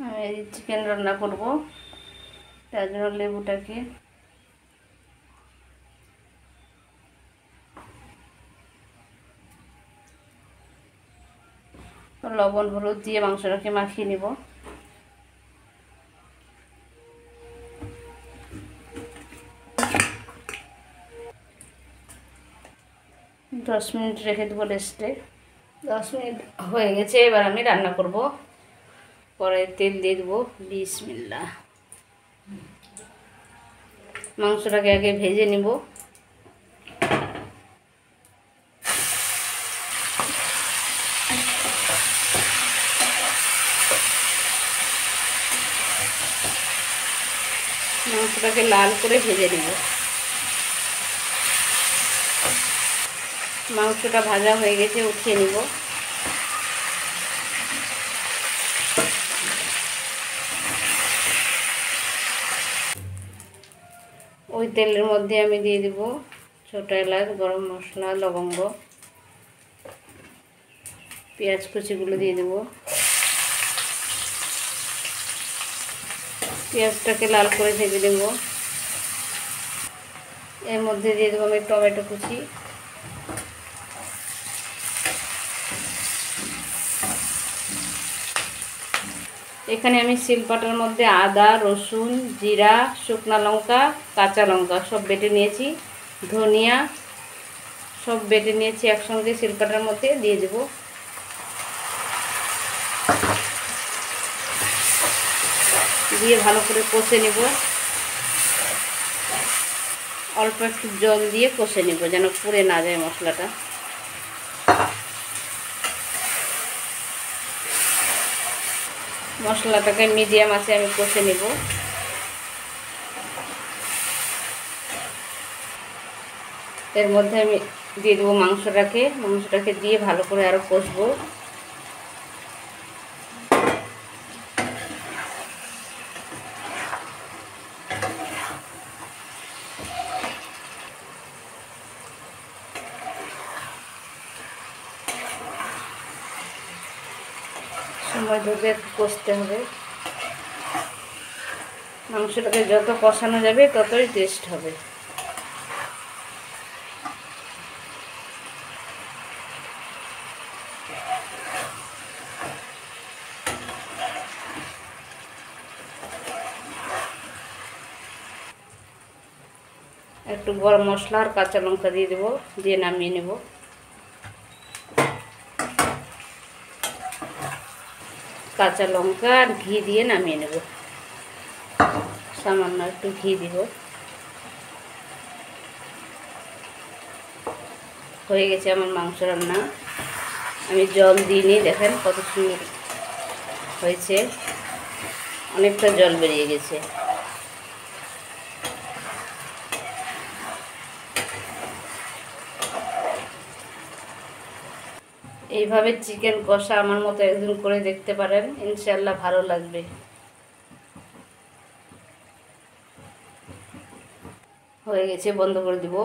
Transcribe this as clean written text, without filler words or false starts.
আমি চিকেন রান্না করব, তার জন্য লেবুটাকে লবণ হলুদ দিয়ে মাংসটাকে মাখিয়ে নিব। দশ মিনিট রেখে দেবো রেস্টে। 10 মিনিট হয়ে গেছে, এবার আমি রান্না করব। কড়াইয়ে তেল দিয়ে দেবো। বিসমিল্লাহ। মাংসটাকে আগে ভেজে নিব। মাংসটাকে লাল করে ভেজে নিব। মাংসটা ভাজা হয়ে গেছে, উঠিয়ে নিব। ওই তেলের মধ্যে আমি দিয়ে দিব ছোট এলাচ, গরম মশলা, লবঙ্গ, পেঁয়াজ কুচিগুলো দিয়ে দেব। পেঁয়াজটাকে লাল করে ভেজে নেব। এর মধ্যে দিয়ে দেবো আমি টমেটো কুচি, এখানে আমি শিলপাটার মধ্যে আদা, রসুন, জিরা, শুকনো লঙ্কা, কাঁচা লঙ্কা সব বেটে নিয়েছি, ধনিয়া সব বেটে নিয়েছি, একসঙ্গে শিলপাটার মধ্যে দিয়ে দেব। দিয়ে ভালো করে কষে নেব। অল্প একটু জল দিয়ে কষে নেব যেন পুড়ে না যায় মশলাটা। মশলাটাকে মিডিয়াম আছে আমি কষে নেব। এর মধ্যে আমি দিয়ে দেবো মাংসটাকে দিয়ে ভালো করে আরও কষবো। সময় ধরে কষতে হবে। মাংসটাকে যত কষানো যাবে ততই টেস্ট হবে। একটু গরম মশলা আর কাঁচা লঙ্কা দিয়ে দেবো, দিয়ে নামিয়ে নেব। কাঁচা লঙ্কা আর ঘি দিয়ে নামিয়ে নেব। সামান্য একটু ঘি দিব। হয়ে গেছে আমার মাংস রান্না। আমি জল দিইনি, দেখেন কত সুন্দর হয়েছে, অনেকটা জল বেরিয়ে গেছে। এইভাবে চিকেন কষা আমার মতো একদিন করে দেখতে পারেন, ইনশাআল্লাহ ভালো লাগবে। হয়ে গেছে, বন্ধ করে দিব।